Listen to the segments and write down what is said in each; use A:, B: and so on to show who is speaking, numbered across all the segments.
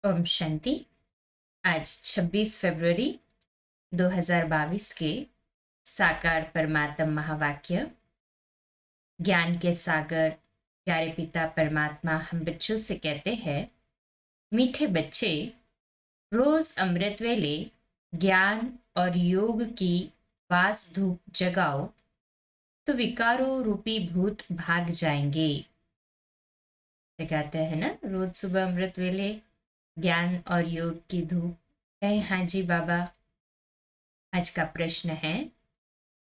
A: ओम शांति। आज 26 फरवरी 2022 के साकार परमात्म महावाक्य ज्ञान के सागर प्यारे पिता परमात्मा हम बच्चों से कहते हैं, मीठे बच्चे रोज अमृत वेले ज्ञान और योग की वास धूप जगाओ तो विकारों रूपी भूत भाग जाएंगे। जगाते हैं ना रोज सुबह अमृत वेले ज्ञान और योग की धूप। कहे हाँ जी बाबा। आज का प्रश्न है,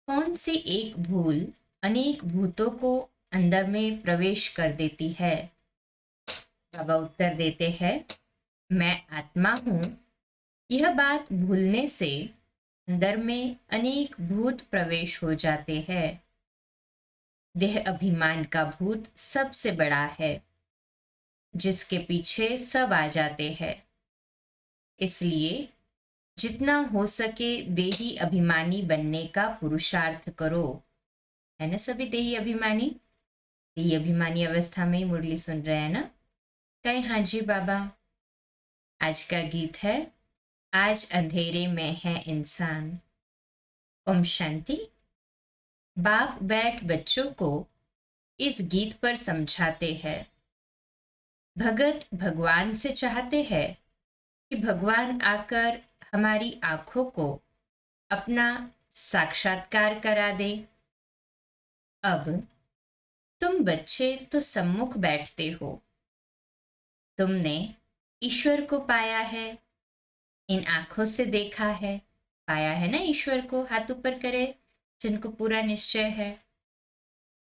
A: कौन सी एक भूल अनेक भूतों को अंदर में प्रवेश कर देती है? बाबा उत्तर देते हैं, मैं आत्मा हूं। यह बात भूलने से अंदर में अनेक भूत प्रवेश हो जाते हैं। देह अभिमान का भूत सबसे बड़ा है, जिसके पीछे सब आ जाते हैं। इसलिए जितना हो सके देही अभिमानी बनने का पुरुषार्थ करो। है ना सभी देही अभिमानी? देही अभिमानी अवस्था में ही मुरली सुन रहे हैं ना? कहे हाँ जी बाबा। आज का गीत है, आज अंधेरे में है इंसान। ओम शांति। बाप बैठ बच्चों को इस गीत पर समझाते हैं। भगत भगवान से चाहते हैं कि भगवान आकर हमारी आंखों को अपना साक्षात्कार करा दे। अब तुम बच्चे तो सम्मुख बैठते हो, तुमने ईश्वर को पाया है, इन आंखों से देखा है। पाया है ना ईश्वर को? हाथ ऊपर करे जिनको पूरा निश्चय है।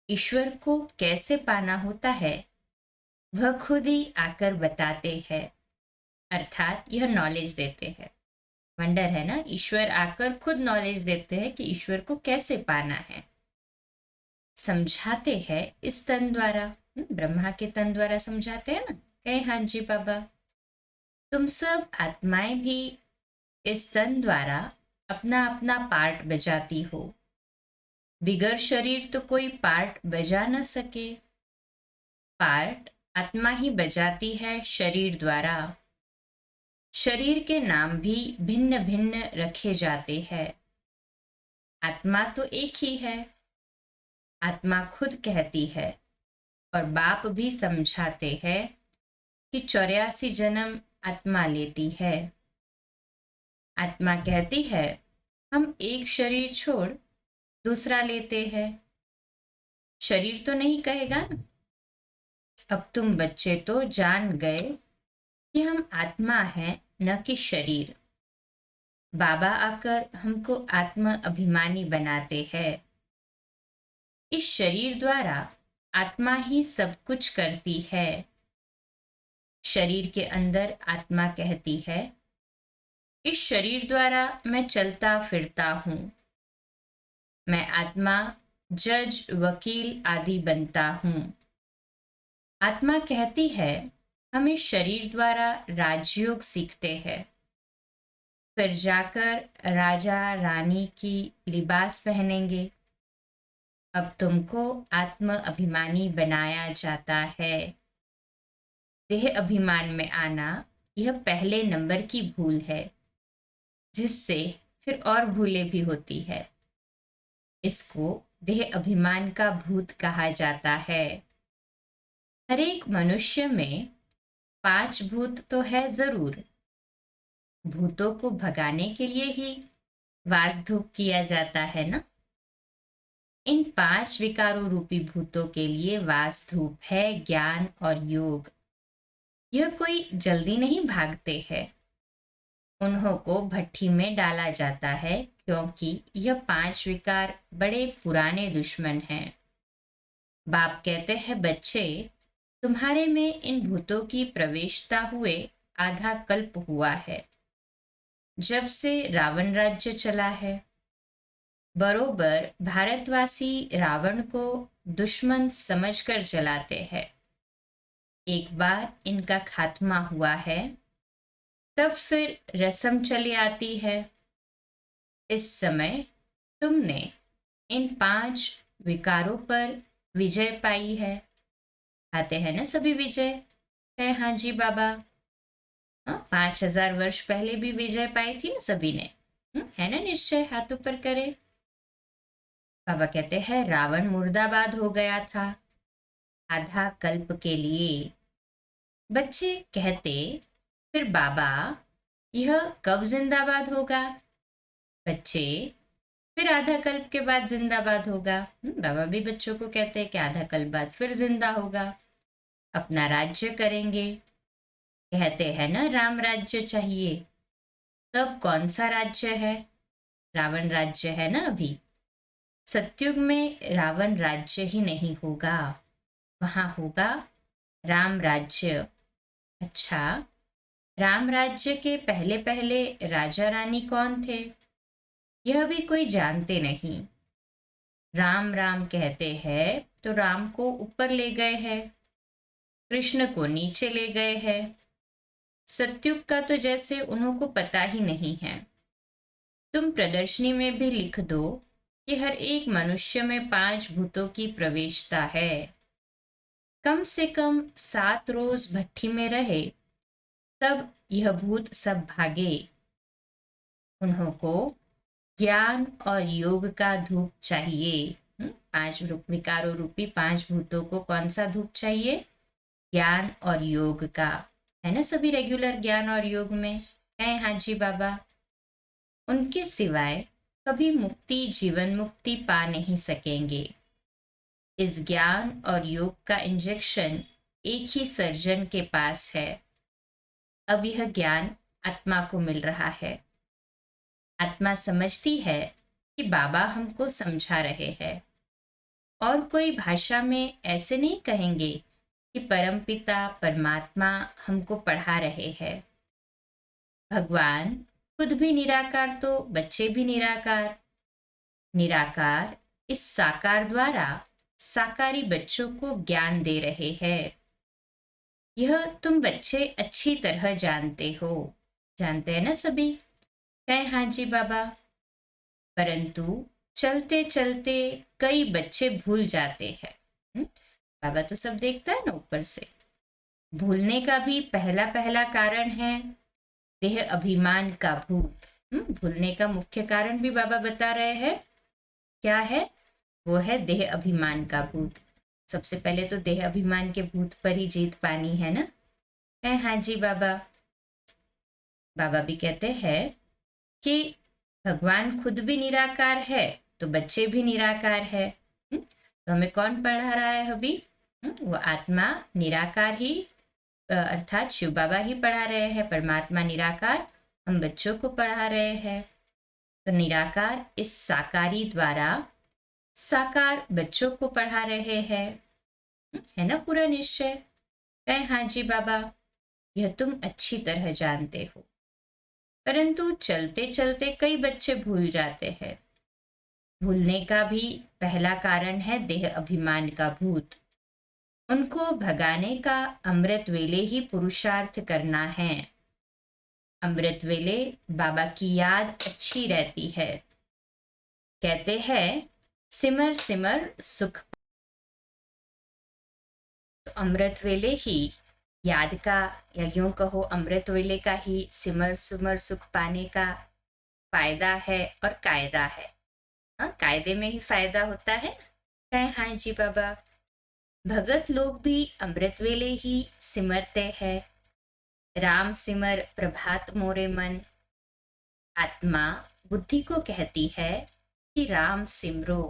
A: ईश्वर को कैसे पाना होता है वह खुद ही आकर बताते हैं, अर्थात यह नॉलेज देते हैं। वंडर है ना, ईश्वर आकर खुद नॉलेज देते हैं कि ईश्वर को कैसे पाना है। समझाते हैं इस तन द्वारा, ब्रह्मा के तन द्वारा समझाते हैं ना। कहे हाँ जी बाबा। तुम सब आत्माएं भी इस तन द्वारा अपना अपना पार्ट बजाती हो। बिगर शरीर तो कोई पार्ट बजा न सके। पार्ट आत्मा ही बजाती है शरीर द्वारा। शरीर के नाम भी भिन्न भिन्न रखे जाते हैं। आत्मा तो एक ही है। आत्मा खुद कहती है और बाप भी समझाते हैं कि 84 जन्म आत्मा लेती है। आत्मा कहती है, हम एक शरीर छोड़ दूसरा लेते हैं। शरीर तो नहीं कहेगा ना। अब तुम बच्चे तो जान गए कि हम आत्मा हैं, न कि शरीर। बाबा आकर हमको आत्म अभिमानी बनाते हैं। इस शरीर द्वारा आत्मा ही सब कुछ करती है। शरीर के अंदर आत्मा कहती है, इस शरीर द्वारा मैं चलता फिरता हूं। मैं आत्मा जज वकील आदि बनता हूं। आत्मा कहती है, हम इस शरीर द्वारा राजयोग सीखते हैं, फिर जाकर राजा रानी की लिबास पहनेंगे। अब तुमको आत्म अभिमानी बनाया जाता है। देह अभिमान में आना यह पहले नंबर की भूल है, जिससे फिर और भूलें भी होती है। इसको देह अभिमान का भूत कहा जाता है। हर एक मनुष्य में 5 भूत तो है जरूर। भूतों को भगाने के लिए ही वास धूप किया जाता है ना। इन 5 विकारों रूपी भूतों के लिए वास धूप है ज्ञान और योग। यह कोई जल्दी नहीं भागते हैं। उन्हों को भट्ठी में डाला जाता है, क्योंकि यह 5 विकार बड़े पुराने दुश्मन हैं। बाप कहते हैं, बच्चे तुम्हारे में इन भूतों की प्रवेशता हुए आधा कल्प हुआ है, जब से रावण राज्य चला है। बरोबर भारतवासी रावण को दुश्मन समझकर चलाते हैं। एक बार इनका खात्मा हुआ है, तब फिर रस्म चली आती है। इस समय तुमने इन 5 विकारों पर विजय पाई है। आते हैं ना सभी विजय? है हाँ जी बाबा। 5000 वर्ष पहले भी विजय पाई थी ना सभी ने। है ना निश्चय, हाथ ऊपर करे। बाबा कहते हैं रावण मुर्दाबाद हो गया था आधा कल्प के लिए। बच्चे कहते फिर बाबा यह कब जिंदाबाद होगा? बच्चे फिर आधा कल्प के बाद जिंदाबाद होगा। बाबा भी बच्चों को कहते हैं कि आधा कल्प बाद फिर जिंदा होगा, अपना राज्य करेंगे। कहते हैं ना राम राज्य चाहिए। तब कौन सा राज्य है? रावण राज्य है ना अभी। सतयुग में रावण राज्य ही नहीं होगा, वहां होगा राम राज्य। अच्छा, राम राज्य के पहले पहले राजा रानी कौन थे? यह भी कोई जानते नहीं। राम राम कहते हैं तो राम को ऊपर ले गए हैं, कृष्ण को नीचे ले गए हैं। सतयुग का तो जैसे उन्हों को पता ही नहीं है। तुम प्रदर्शनी में भी लिख दो कि हर एक मनुष्य में 5 भूतों की प्रवेशता है। कम से कम 7 रोज भट्ठी में रहे तब यह भूत सब भागे। उन्हों को ज्ञान और योग का धूप चाहिए। 5 विकारों रूपी 5 भूतों को कौन सा धूप चाहिए? ज्ञान और योग का। है ना सभी रेगुलर ज्ञान और योग में है? हाँ जी बाबा। उनके सिवाय कभी मुक्ति जीवन मुक्ति पा नहीं सकेंगे। इस ज्ञान और योग का इंजेक्शन एक ही सर्जन के पास है। अब यह ज्ञान आत्मा को मिल रहा है। आत्मा समझती है कि बाबा हमको समझा रहे हैं, और कोई भाषा में ऐसे नहीं कहेंगे कि परमपिता परमात्मा हमको पढ़ा रहे हैं। भगवान खुद भी निराकार तो बच्चे भी निराकार। निराकार इस साकार द्वारा साकारी बच्चों को ज्ञान दे रहे हैं। यह तुम बच्चे अच्छी तरह जानते हो। जानते हैं ना सभी? है हाँ जी बाबा। परंतु चलते चलते कई बच्चे भूल जाते हैं। बाबा तो सब देखता है ना ऊपर से। भूलने का भी पहला पहला कारण है देह अभिमान का भूत। भूलने का मुख्य कारण भी बाबा बता रहे हैं। क्या है वो? है देह अभिमान का भूत। सबसे पहले तो देह अभिमान के भूत पर ही जीत पानी है ना। है हाँ जी बाबा। बाबा भी कहते हैं कि भगवान खुद भी निराकार है तो बच्चे भी निराकार है। तो हमें कौन पढ़ा रहा है अभी? वो आत्मा निराकार ही, अर्थात शिव बाबा ही पढ़ा रहे हैं। परमात्मा निराकार, हम बच्चों को पढ़ा रहे हैं। तो निराकार इस साकारी द्वारा साकार बच्चों को पढ़ा रहे हैं। है ना पूरा निश्चय? कहे हाँ जी बाबा। यह तुम अच्छी तरह जानते हो, परंतु चलते चलते कई बच्चे भूल जाते हैं। भूलने का भी पहला कारण है देह अभिमान का भूत। उनको भगाने का अमृत वेले ही पुरुषार्थ करना है। अमृत वेले बाबा की याद अच्छी रहती है। कहते हैं सिमर सिमर सुख। तो अमृत वेले ही याद का, या यूं कहो अमृत वेले का ही सिमर सिमर सुख पाने का फायदा है और कायदा है। कायदे में ही फायदा होता है। हाँ जी बाबा। भगत लोग भी अमृत वेले ही सिमरते हैं। राम सिमर प्रभात मोरे मन। आत्मा बुद्धि को कहती है कि राम सिमरो।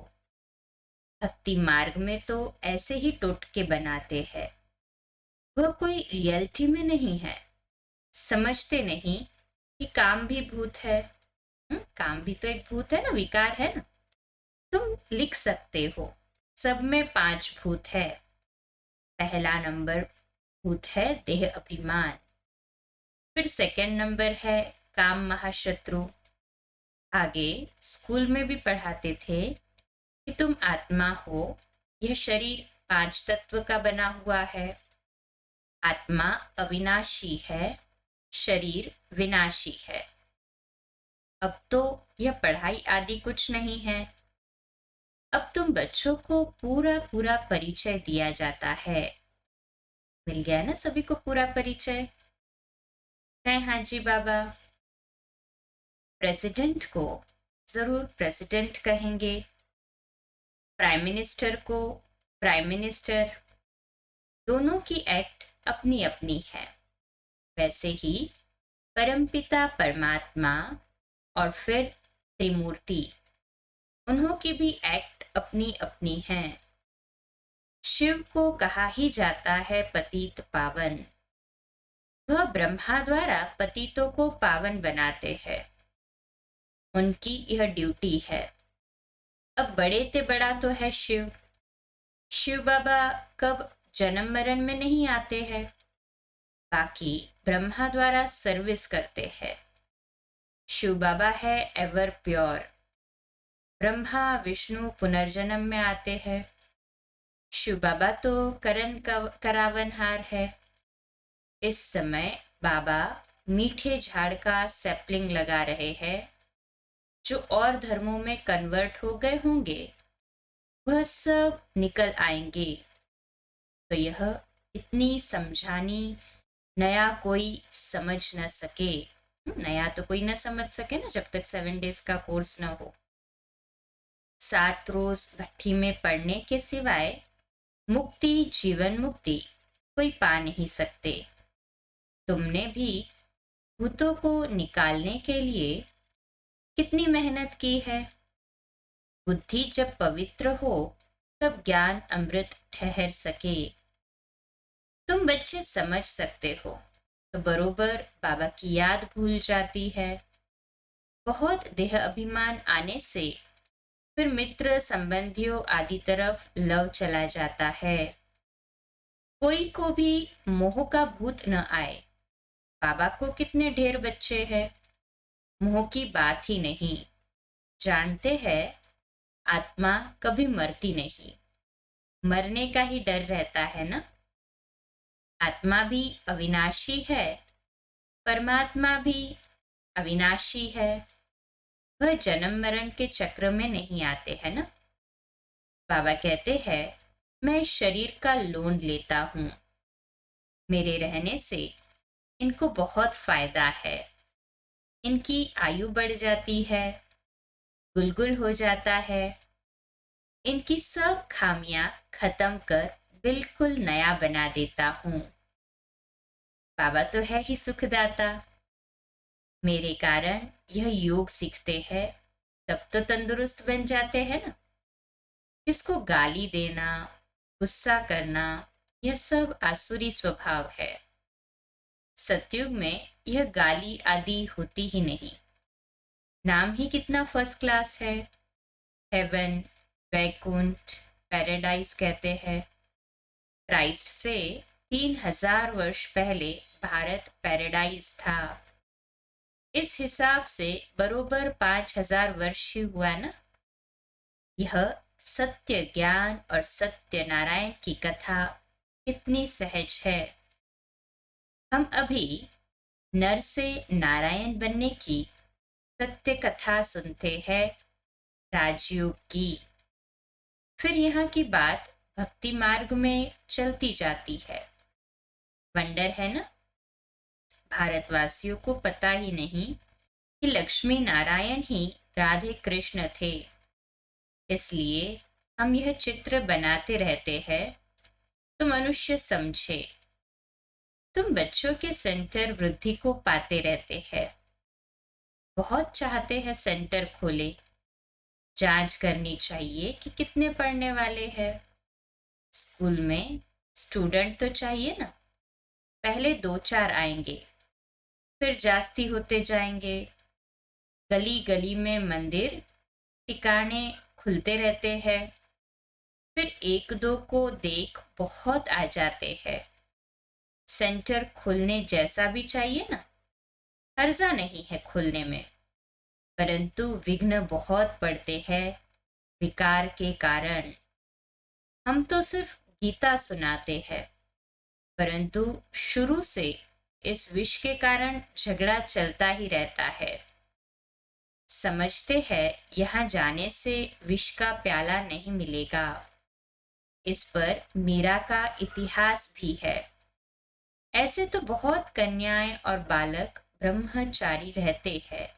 A: भक्ति मार्ग में तो ऐसे ही टोटके बनाते हैं। वह कोई रियलिटी में नहीं है। समझते नहीं कि काम भी भूत है। काम भी तो एक भूत है ना, विकार है ना। तुम लिख सकते हो सब में 5 भूत है। पहला नंबर भूत है देह अभिमान। फिर सेकंड नंबर है काम महाशत्रु। आगे स्कूल में भी पढ़ाते थे कि तुम आत्मा हो, यह शरीर 5 तत्व का बना हुआ है। आत्मा अविनाशी है, शरीर विनाशी है। अब तो यह पढ़ाई आदि कुछ नहीं है। अब तुम बच्चों को पूरा पूरा परिचय दिया जाता है। मिल गया ना सभी को पूरा परिचय? है। हाँ जी बाबा। प्रेसिडेंट को जरूर प्रेसिडेंट कहेंगे, प्राइम मिनिस्टर को प्राइम मिनिस्टर। दोनों की एक्ट अपनी अपनी है। वैसे ही परमपिता परमात्मा और फिर त्रिमूर्ति, उन्हों की भी एक्ट अपनी अपनी है। शिव को कहा ही जाता है पतित पावन। वह ब्रह्मा द्वारा पतितों को पावन बनाते हैं। उनकी यह ड्यूटी है। अब बड़े ते बड़ा तो है शिव। शिव बाबा कब जन्म मरण में नहीं आते हैं, बाकी ब्रह्मा द्वारा सर्विस करते हैं। शिव बाबा है एवर प्योर। ब्रह्मा विष्णु पुनर्जन्म में आते हैं। शिव बाबा तो करण करावनहार है। इस समय बाबा मीठे झाड़ का सैपलिंग लगा रहे हैं। जो और धर्मों में कन्वर्ट हो गए होंगे वह सब निकल आएंगे। तो यह इतनी समझानी नया कोई समझ न सके। नया तो कोई न समझ सके ना, जब तक 7 डेज का कोर्स न हो। 7 रोज भट्ठी में पड़ने के सिवाय मुक्ति, जीवन मुक्ति कोई पा नहीं सकते। तुमने भी भूतों को निकालने के लिए कितनी मेहनत की है। बुद्धि जब पवित्र हो तब ज्ञान अमृत ठहर सके। तुम बच्चे समझ सकते हो तो बरोबर बाबा की याद भूल जाती है। बहुत देह अभिमान आने से फिर मित्र संबंधियों आदि तरफ लव चला जाता है। कोई को भी मोह का भूत न आए। बाबा को कितने ढेर बच्चे हैं, मोह की बात ही नहीं। जानते हैं आत्मा कभी मरती नहीं, मरने का ही डर रहता है ना। आत्मा भी अविनाशी है, परमात्मा भी अविनाशी है। वह जन्म मरण के चक्र में नहीं आते हैं ना। बाबा कहते हैं मैं शरीर का लोन लेता हूं। मेरे रहने से इनको बहुत फायदा है। इनकी आयु बढ़ जाती है, गुलगुल हो जाता है। इनकी सब खामियां खत्म कर बिल्कुल नया बना देता हूं। बाबा तो है ही सुखदाता। मेरे कारण यह योग सीखते हैं तब तो तंदुरुस्त बन जाते हैं ना। इसको गाली देना, गुस्सा करना, यह सब आसुरी स्वभाव है। सतयुग में यह गाली आदि होती ही नहीं। नाम ही कितना फर्स्ट क्लास है। हेवन, वैकुंठ, पैराडाइज कहते हैं। क्राइस्ट से 3000 वर्ष पहले भारत पैराडाइज था। इस हिसाब से बरोबर 5000 वर्ष ही हुआ ना। यह सत्य ज्ञान और सत्य नारायण की कथा कितनी सहज है। हम अभी नर से नारायण बनने की सत्य कथा सुनते हैं राजयोग की। फिर यहाँ की बात भक्ति मार्ग में चलती जाती है। वंडर है ना, भारतवासियों को पता ही नहीं कि लक्ष्मी नारायण ही राधे कृष्ण थे। इसलिए हम यह चित्र बनाते रहते हैं तो मनुष्य समझे। तुम बच्चों के सेंटर वृद्धि को पाते रहते हैं। बहुत चाहते हैं सेंटर खोले। जांच करनी चाहिए कि कितने पढ़ने वाले हैं। स्कूल में स्टूडेंट तो चाहिए ना। पहले 2-4 आएंगे, फिर जास्ती होते जाएंगे। गली गली में मंदिर ठिकाने खुलते रहते हैं। फिर 1-2 को देख बहुत आ जाते हैं। सेंटर खुलने जैसा भी चाहिए ना। हर्जा नहीं है खुलने में, परंतु विघ्न बहुत पड़ते हैं विकार के कारण। हम तो सिर्फ गीता सुनाते हैं, परंतु शुरू से इस विष के कारण झगड़ा चलता ही रहता है। समझते हैं यहां जाने से विष का प्याला नहीं मिलेगा। इस पर मीरा का इतिहास भी है। ऐसे तो बहुत कन्याएं और बालक ब्रह्मचारी रहते हैं,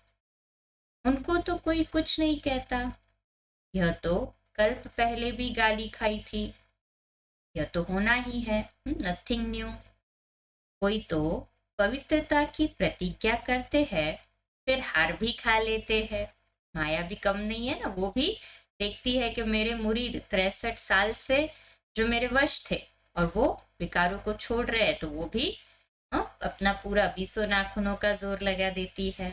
A: उनको तो कोई कुछ नहीं कहता। यह तो कल्प पहले भी गाली खाई थी, यह तो होना ही है, नथिंग न्यू। कोई तो पवित्रता की प्रतिज्ञा करते हैं, फिर हार भी खा लेते हैं। माया भी कम नहीं है ना, वो भी देखती है कि मेरे मुरीद 63 साल से जो मेरे वश थे और वो विकारों को छोड़ रहे हैं, तो वो भी अपना पूरा 20 नाखूनों का जोर लगा देती है।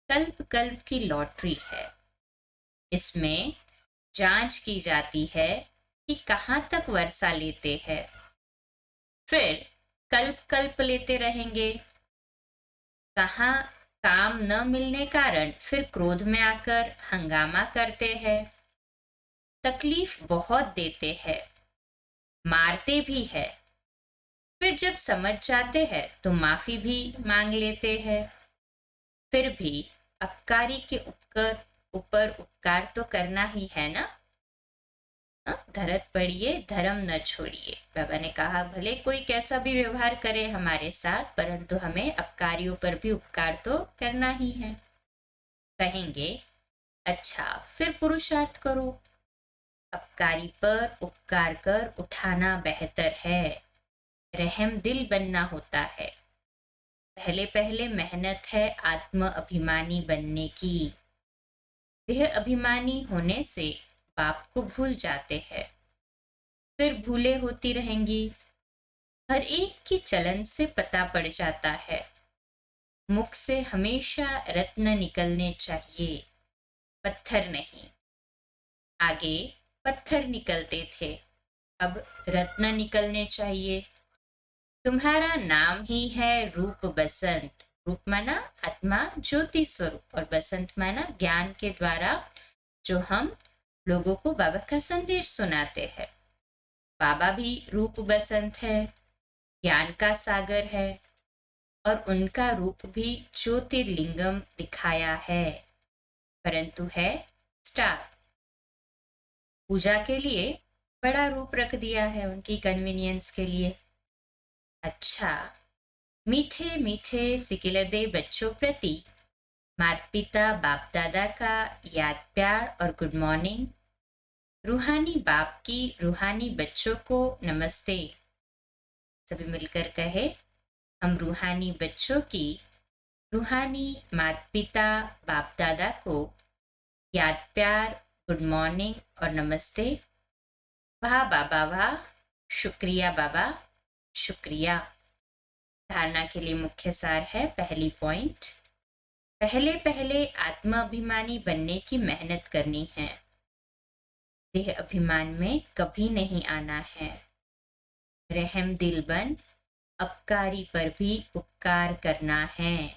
A: कल्प कल्प की लॉटरी है, इसमें जांच की जाती है कि कहाँ तक वर्षा लेते हैं। फिर कल्प कल्प लेते रहेंगे, कहाँ काम न मिलने कारण फिर क्रोध में आकर हंगामा करते हैं, तकलीफ बहुत देते हैं, मारते भी है। फिर जब समझ जाते हैं तो माफी भी मांग लेते हैं। फिर भी अपकारी के ऊपर उपकार तो करना ही है ना। धरत पड़िए धर्म न छोड़िए, बाबा ने कहा भले कोई कैसा भी व्यवहार करे हमारे साथ, परंतु हमें अपकारियों पर भी उपकार तो करना ही है। कहेंगे अच्छा फिर पुरुषार्थ करो, अपकारी पर उपकार कर उठाना बेहतर है, रहम दिल बनना होता है। पहले पहले मेहनत है आत्म अभिमानी बनने की। देह अभिमानी होने से बाप को भूल जाते हैं, फिर भूले होती रहेंगी। हर एक की चलन से पता पड़ जाता है, मुख से हमेशा रत्न निकलने चाहिए, पत्थर नहीं। आगे पत्थर निकलते थे, अब रत्न निकलने चाहिए। तुम्हारा नाम ही है रूप बसंत। रूप माना आत्मा ज्योति स्वरूप और बसंत माना ज्ञान के द्वारा जो हम लोगों को बाबा का संदेश सुनाते हैं। बाबा भी रूप बसंत है, ज्ञान का सागर है, और उनका रूप भी ज्योतिर्लिंगम दिखाया है, परंतु है स्टार। पूजा के लिए बड़ा रूप रख दिया है उनकी कन्वीनियंस के लिए। अच्छा, मीठे मीठे सिकिलदे बच्चों प्रति माता पिता बाप दादा का याद प्यार और गुड मॉर्निंग। रूहानी बाप की रूहानी बच्चों को नमस्ते। सभी मिलकर कहे, हम रूहानी बच्चों की रूहानी माता पिता बाप दादा को याद प्यार गुड मॉर्निंग और नमस्ते। वाह बाबा वाह, शुक्रिया बाबा शुक्रिया। धारणा के लिए मुख्य सार है, पहली पॉइंट, पहले पहले आत्माभिमानी बनने की मेहनत करनी है, देह अभिमान में कभी नहीं आना है। रहम दिल बन अपकारी पर भी उपकार करना है।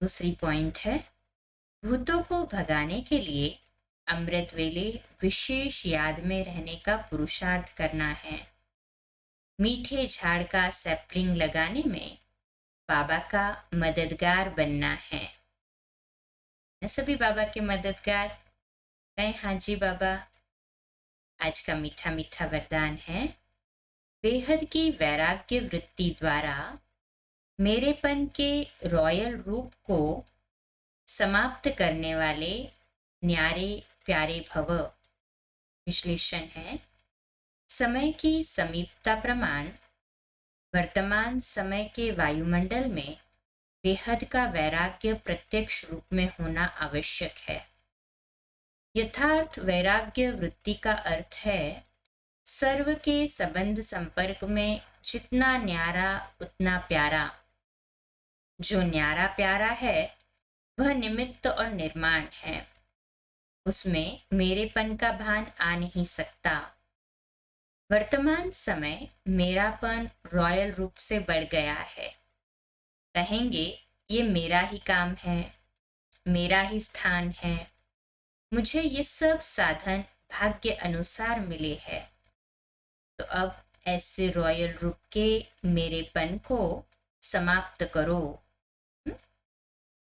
A: दूसरी पॉइंट है, भूतों को भगाने के लिए अमृत वेले विशेष याद में रहने का पुरुषार्थ करना है। मीठे झाड़ का सैपलिंग लगाने में बाबा का मददगार बनना है। सभी बाबा के मददगार कहें, हाँ जी बाबा। आज का मीठा मीठा वरदान है, बेहद की वैराग्य वृत्ति द्वारा मेरेपन के रॉयल रूप को समाप्त करने वाले न्यारे प्यारे भव। विश्लेषण है, समय की समीपता प्रमाण वर्तमान समय के वायुमंडल में बेहद का वैराग्य प्रत्यक्ष रूप में होना आवश्यक है। यथार्थ वैराग्य वृत्ति का अर्थ है सर्व के संबंध संपर्क में जितना न्यारा उतना प्यारा। जो न्यारा प्यारा है वह निमित्त और निर्माण है, उसमें मेरेपन का भान आ नहीं सकता। वर्तमान समय मेरापन रॉयल रूप से बढ़ गया है। कहेंगे ये मेरा ही काम है, मेरा ही स्थान है, मुझे ये सब साधन भाग्य अनुसार मिले हैं। तो अब ऐसे रॉयल रूप के मेरेपन को समाप्त करो,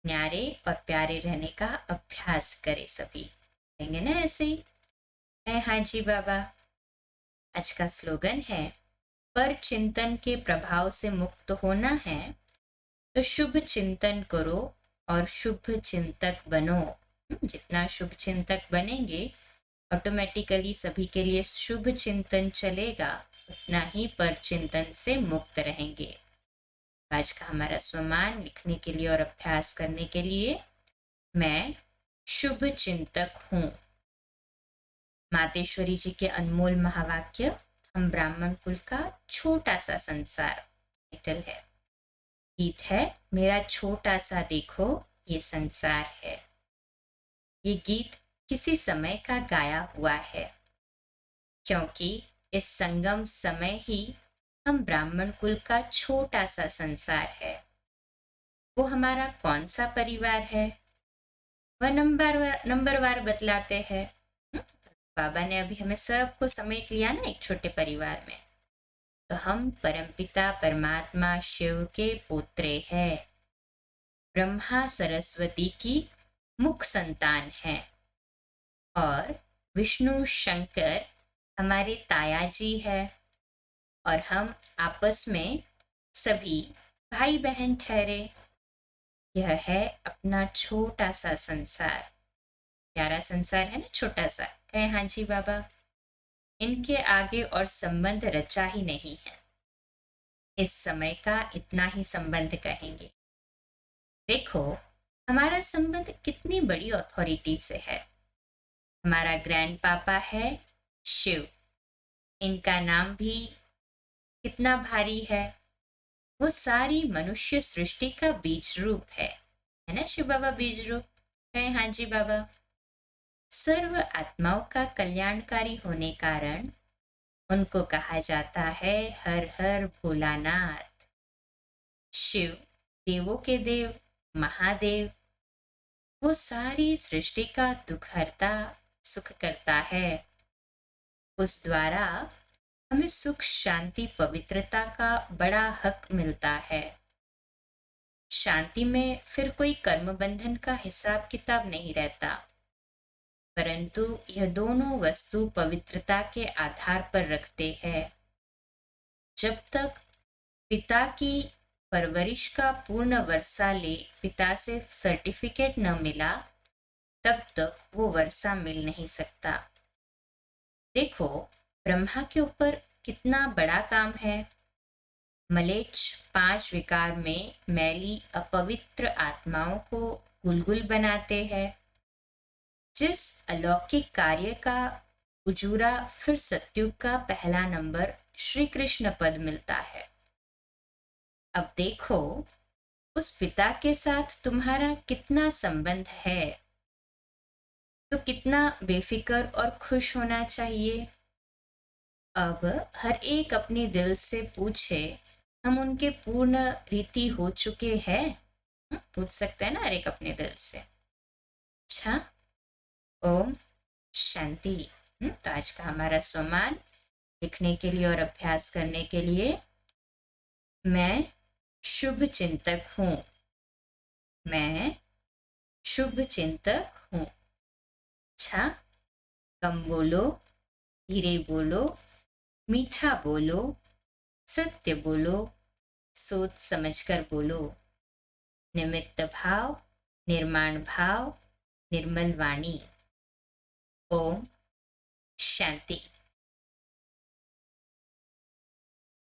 A: न्यारे और प्यारे रहने का अभ्यास करे। सभी कहेंगे ना ऐसे ही, हाँ जी बाबा। आज का स्लोगन है, पर चिंतन के प्रभाव से मुक्त होना है तो शुभ चिंतन करो और शुभ चिंतक बनो। जितना शुभ चिंतक बनेंगे ऑटोमेटिकली सभी के लिए शुभ चिंतन चलेगा, उतना ही पर चिंतन से मुक्त रहेंगे। आज का हमारा स्वमान लिखने के लिए और अभ्यास करने के लिए, मैं शुभ चिंतक हूँ। मातेश्वरी जी के अनमोल महावाक्य, हम ब्राह्मण कुल का छोटा सा संसार टाइटल है। गीत है मेरा छोटा सा देखो ये संसार है। ये गीत किसी समय का गाया हुआ है, क्योंकि इस संगम समय ही हम ब्राह्मण कुल का छोटा सा संसार है। वो हमारा कौन सा परिवार है, वह नंबरवार बतलाते हैं। बाबा ने अभी हमें सबको समेट लिया ना एक छोटे परिवार में। तो हम परमपिता परमात्मा शिव के पोत्रे हैं, ब्रह्मा सरस्वती की मुख संतान हैं, और विष्णु शंकर हमारे ताया जी है, और हम आपस में सभी भाई बहन ठहरे। यह है अपना छोटा सा संसार। प्यारा संसार है ना, छोटा सा। कहे हाँ जी बाबा। इनके आगे और संबंध रचा ही नहीं है। इस समय का इतना ही संबंध कहेंगे। देखो हमारा संबंध कितनी बड़ी अथॉरिटी से है। हमारा ग्रैंड पापा है शिव, इनका नाम भी कितना भारी है। वो सारी मनुष्य सृष्टि का बीज रूप है ना शिव बाबा, बीज रूप है। हाँ जी बाबा। सर्व आत्माओं का कल्याणकारी होने कारण उनको कहा जाता है हर हर भोलानाथ। शिव देवों के देव, महादेव, वो सारी सृष्टि का दुख हरता, सुख करता है। उस द्वारा हमें सुख शांति पवित्रता का बड़ा हक मिलता है। शांति में फिर कोई कर्म बंधन का हिसाब किताब नहीं रहता, परंतु यह दोनों वस्तु पवित्रता के आधार पर रखते हैं। जब तक पिता की परवरिश का पूर्ण वर्षा ले पिता से सर्टिफिकेट न मिला, तब तक वो वर्षा मिल नहीं सकता। देखो ब्रह्मा के ऊपर कितना बड़ा काम है। मलेच्छ 5 विकार में मैली अपवित्र आत्माओं को गुलगुल बनाते हैं। जिस अलौकिक कार्य का उजूरा फिर सत्युग का पहला नंबर श्री कृष्ण पद मिलता है। अब देखो उस पिता के साथ तुम्हारा कितना संबंध है, तो कितना बेफिक्र और खुश होना चाहिए। अब हर एक अपने दिल से पूछे, हम उनके पूर्ण रीति हो चुके हैं? पूछ सकते हैं ना हर एक अपने दिल से। अच्छा, ओम शांति। तो आज का हमारा स्वमान लिखने के लिए और अभ्यास करने के लिए, मैं शुभ चिंतक हूं। मैं शुभ चिंतक हूं। अच्छा, कम बोलो, धीरे बोलो, मीठा बोलो, सत्य बोलो, सोच समझकर बोलो। निमित्त भाव, निर्माण भाव, निर्मल वाणी। ओम शांति।